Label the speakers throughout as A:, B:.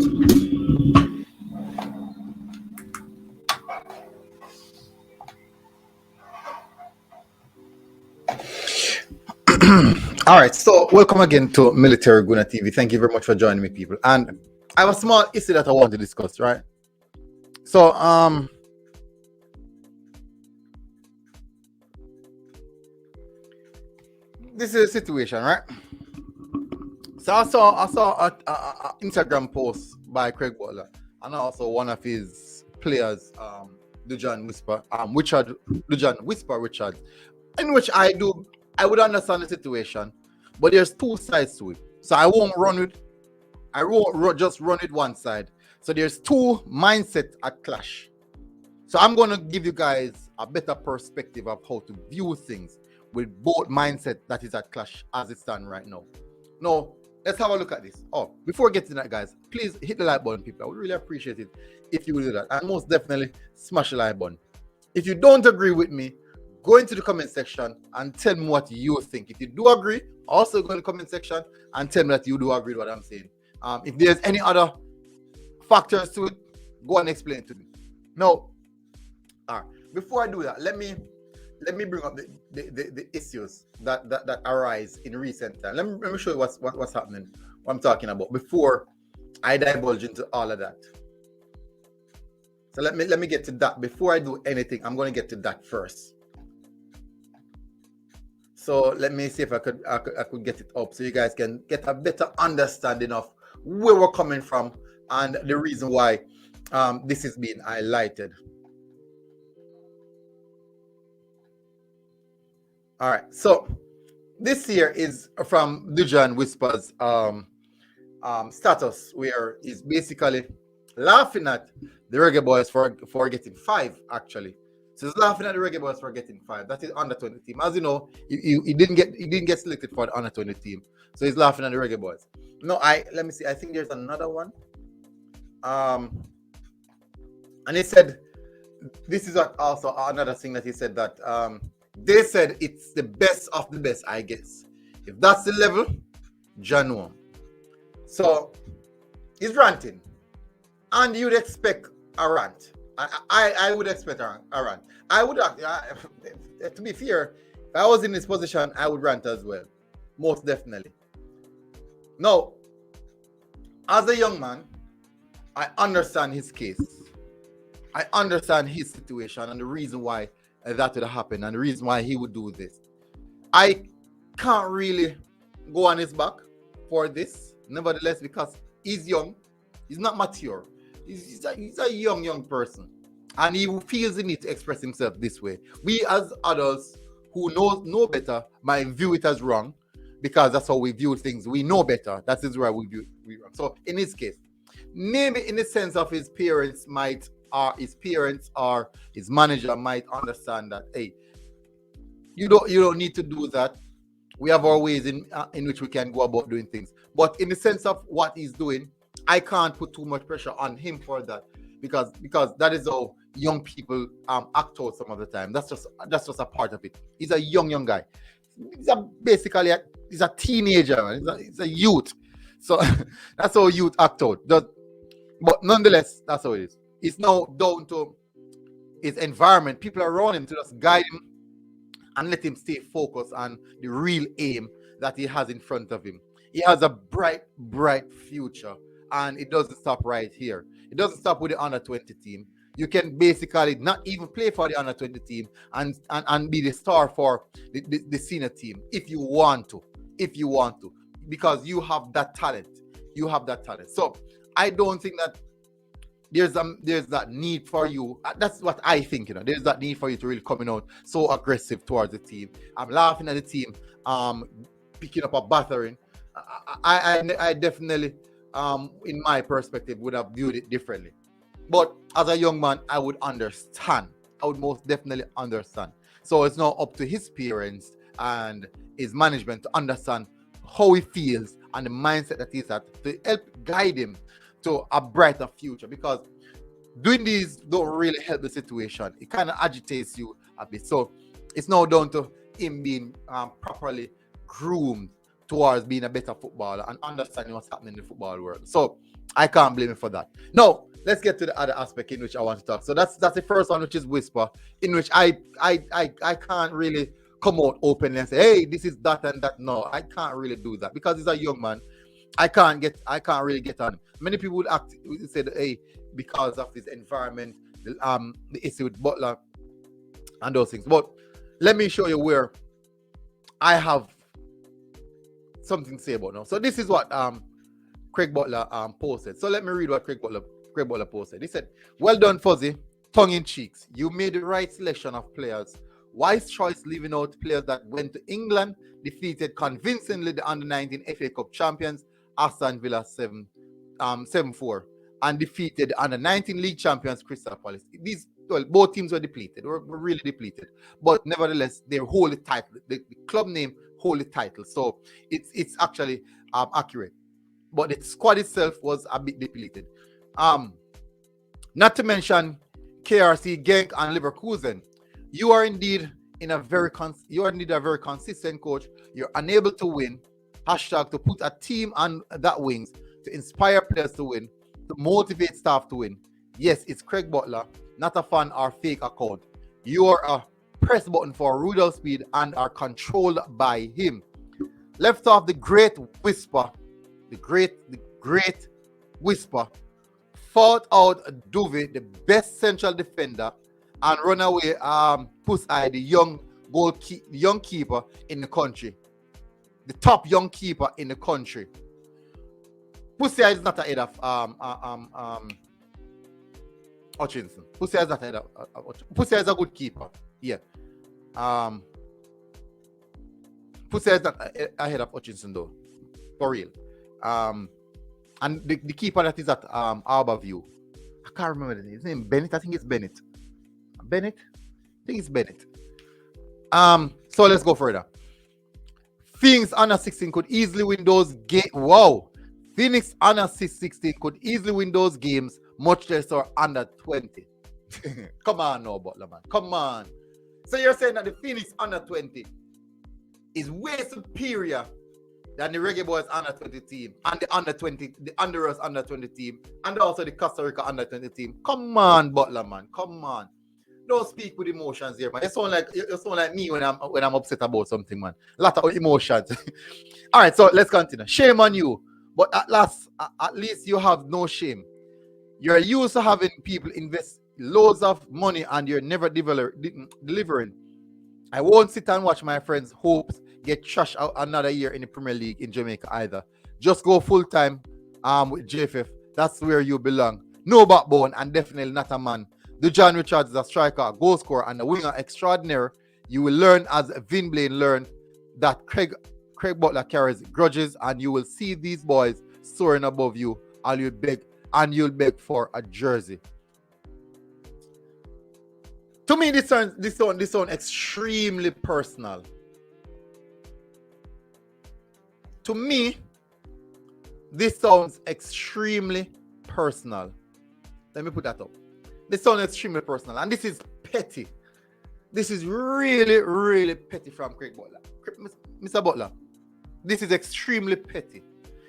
A: All right, so welcome again to Military Guna TV. Thank you very much for joining me, people. And I have a small issue that I want to discuss, right? So, this is a situation, right? So I saw a Instagram post by Craig Butler, and also one of his players, Dujan Whisper Richard, in which I would understand the situation, but there's two sides to it. So I won't just run it one side. So there's two mindsets at clash. So I'm going to give you guys a better perspective of how to view things with both mindset that is at clash as it stands right now. Now, let's have a look at this. Oh, before getting that, guys, please hit the like button, people. I would really appreciate it if you would do that. And most definitely smash the like button. If you don't agree with me, go into the comment section and tell me what you think. If you do agree, also go in the comment section and tell me that you do agree with what I'm saying. If there's any other factors to it, go and explain it to me. Now, all right, before I do that, let me bring up the issues that arise in recent time. Let me show you what's happening, what I'm talking about, before I divulge into all of that. So let me get to that. Before I do anything, I'm going to get to that first. So let me see if I could get it up so you guys can get a better understanding of where we're coming from and the reason why this is being highlighted. All right, so this here is from Dujan Whisper's status, where he's basically laughing at the Reggae Boyz for getting 5, actually. So he's laughing at the Reggae Boyz for getting 5. That is under 20 team. As you know, he didn't get selected for the under 20 team. So he's laughing at the Reggae Boyz. No, let me see. I think there's another one. And he said, this is also another thing that he said, that they said it's the best of the best, I guess. If that's the level, John. So he's ranting. And you'd expect a rant. I would expect a rant. I would, to be fair, if I was in this position, I would rant as well. Most definitely. Now, as a young man, I understand his case. I understand his situation and the reason why that would happen and the reason why he would do this. I can't really go on his back for this, nevertheless, because he's young, he's not mature. He's a young person, and he feels the need to express himself this way. We as adults who know better might view it as wrong, because that's how we view things. We know better. That is why we view it wrong. So in this case, maybe in the sense of his parents or his manager might understand that, hey, you don't need to do that. We have our ways in which we can go about doing things. But in the sense of what he's doing, I can't put too much pressure on him for that, because that is how young people act out some of the time. That's just a part of it. He's a young guy. He's a teenager, man. He's a youth. So that's how youth act out. But nonetheless, that's how it is. It's now down to his environment, people around him, to just guide him and let him stay focused on the real aim that he has in front of him. He has a bright future, and it doesn't stop right here. It doesn't stop with the under 20 team. You can basically not even play for the under 20 team and be the star for the senior team if you want to, because you have that talent. So I don't think that there's that need for you. That's what I think, there's that need for you to really coming out so aggressive towards the team. I'm laughing at the team, picking up a battering. I definitely, in my perspective, would have viewed it differently. But as a young man, I would understand. I would most definitely understand. So it's now up to his parents and his management to understand how he feels and the mindset that he's at, to help guide him to a brighter future, because doing these don't really help the situation. It kind of agitates you a bit. So it's now down to him being properly groomed towards being a better footballer and understanding what's happening in the football world. So I can't blame him for that. Now, let's get to the other aspect in which I want to talk. So that's the first one, which is whisper, in which I can't really come out openly and say, hey, this is that and that. No, I can't really do that because he's a young man. I can't really get on him. Many people would say that, hey, because of his environment, the issue with Butler and those things. But let me show you where I have something to say about now. So this is what Craig Butler posted. So let me read what Craig Butler posted. He said, well done, Fuzzy. Tongue in cheeks. You made the right selection of players. Wise choice leaving out players that went to England, defeated convincingly the under-19 FA Cup champions, Aston Villa 7-4, and defeated the under-19 league champions, Crystal Palace. Both teams were depleted, were really depleted. But nevertheless, they hold the title. The club name hold the title. So it's actually accurate. But the squad itself was a bit depleted. Not to mention KRC, Genk, and Leverkusen. You are indeed a very consistent coach. You're unable to win. Hashtag to put a team on that wings, to inspire players to win, to motivate staff to win. Yes, it's Craig Butler, not a fan or fake account. You are a press button for Rudolph Speed and are controlled by him. Left off the great whisper. The great whisper fought out Duve, the best central defender, and run away Puss Eye, the young keeper in the country. The top young keeper in the country. Pussy Eye is not ahead of Hutchinson. Pussy Eye is not ahead of Pussy Eye is a good keeper. Yeah. Pussy Eye is not ahead of Hutchinson though. For real. And the keeper that is at Harbourview, I can't remember the name. His name Bennett. I think it's Bennett. I think it's Bennett. So let's go further. Phoenix under 16 could easily win those games. Wow. Phoenix under 16 could easily win those games, much less or under 20. Come on now, Butler, man. Come on. So you're saying that the Phoenix under 20 is way superior than the Reggae Boyz under 20 team and the under 20, the Unders under 20 team, and also the Costa Rica under 20 team. Come on, Butler, man. Come on. Don't speak with emotions here, man. You sound like me when I'm upset about something, man. A lot of emotions. All right, so let's continue. Shame on you, but at least you have no shame. You're used to having people invest loads of money and you're never delivering. I won't sit and watch my friends' hopes get trashed out another year in the Premier League in Jamaica either. Just go full time with JFF. That's where you belong. No backbone and definitely not a man. The John Richards is a striker, a goal scorer, and a winger extraordinaire. You will learn as Vin Blaine learned that Craig Butler carries grudges, and you will see these boys soaring above you, and you'll beg for a jersey. To me, this sounds extremely personal. To me, this sounds extremely personal. Let me put that up. This sounds extremely personal, and this is petty. This is really, really petty from Craig Butler. Mr. Butler, this is extremely petty.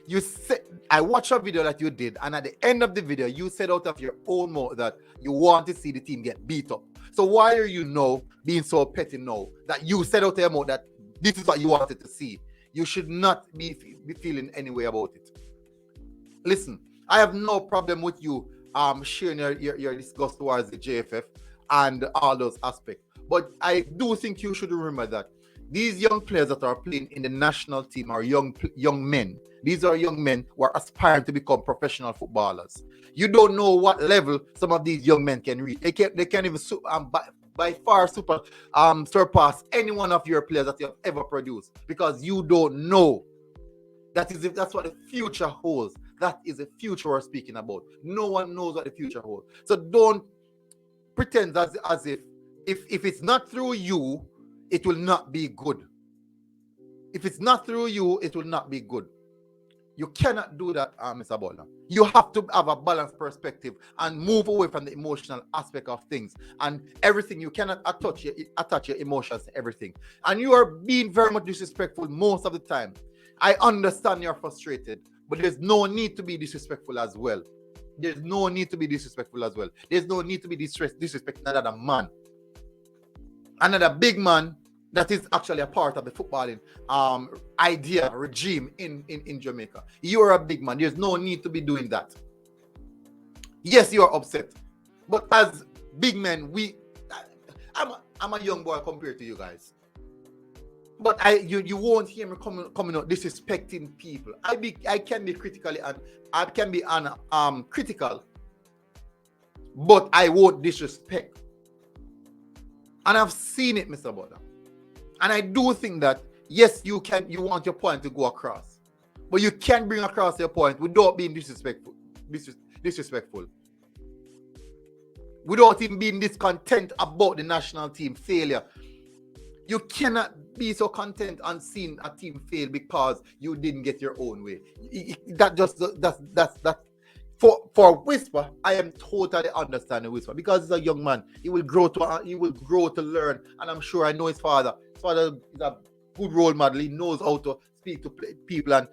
A: You said, I watched a video that you did, and at the end of the video, you said out of your own mouth that you want to see the team get beat up. So why are you now being so petty now that you said out of your mouth that this is what you wanted to see? You should not be feeling any way about it. Listen, I have no problem with you sharing your disgust towards the JFF and all those aspects. But I do think you should remember that these young players that are playing in the national team are young men. These are young men who are aspiring to become professional footballers. You don't know what level some of these young men can reach. They can't even by far surpass any one of your players that you have ever produced, because you don't know. That's what the future holds. That is the future we're speaking about. No one knows what the future holds. So don't pretend as if it's not through you, it will not be good. If it's not through you, it will not be good. You cannot do that, Mr. Butler. You have to have a balanced perspective and move away from the emotional aspect of things and everything. You cannot attach your emotions to everything. And you are being very much disrespectful most of the time. I understand you're frustrated, But there's no need to be disrespectful as well. There's no need to be disrespectful as well. There's no need to be disrespecting another man. Another big man that is actually a part of the footballing idea, regime in Jamaica. You're a big man. There's no need to be doing that. Yes, you're upset. But as big men, I'm a young boy compared to you guys. But you won't hear me coming out disrespecting people. I can be critically and I can be critical, but I won't disrespect. And I've seen it, Mr. Butler. And I do think that yes, you want your point to go across, but you can bring across your point without being disrespectful. Without even being discontent about the national team failure. You cannot be so content on seeing a team fail because you didn't get your own way. That's for Whisper. I am totally understanding Whisper because he's a young man. He will grow to learn, and I'm sure I know his father. His father is a good role model. He knows how to speak to people, and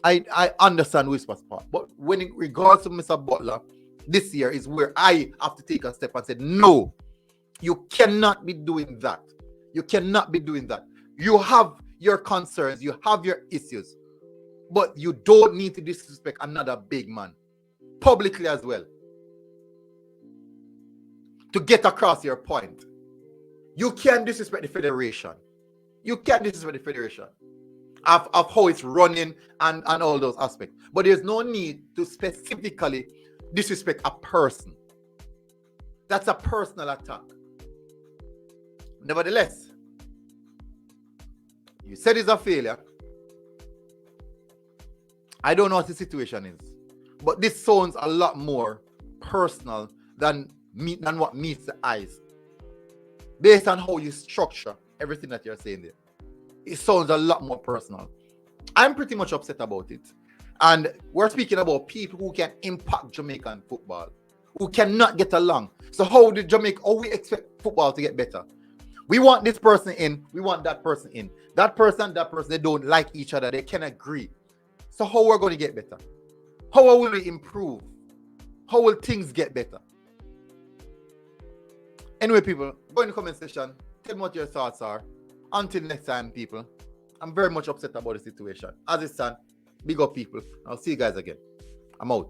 A: I understand Whisper's part. But when it regards to Mr. Butler, this year is where I have to take a step and say, no, you cannot be doing that. You cannot be doing that. You have your concerns, you have your issues, but you don't need to disrespect another big man publicly as well to get across your point. You can't disrespect the federation. You can't disrespect the federation of how it's running and all those aspects. But there's no need to specifically disrespect a person. That's a personal attack. Nevertheless, you said it's a failure. I don't know what the situation is, but this sounds a lot more personal than what meets the eyes. Based on how you structure everything that you're saying there, it sounds a lot more personal. I'm pretty much upset about it. And we're speaking about people who can impact Jamaican football, who cannot get along. So how we expect football to get better? We want this person in, we want that person in. That person, they don't like each other. They can agree. So how we're going to get better? How will we improve? How will things get better? Anyway, people, go in the comment section. Tell me what your thoughts are. Until next time, people, I'm very much upset about the situation. As it stands, big up, people. I'll see you guys again. I'm out.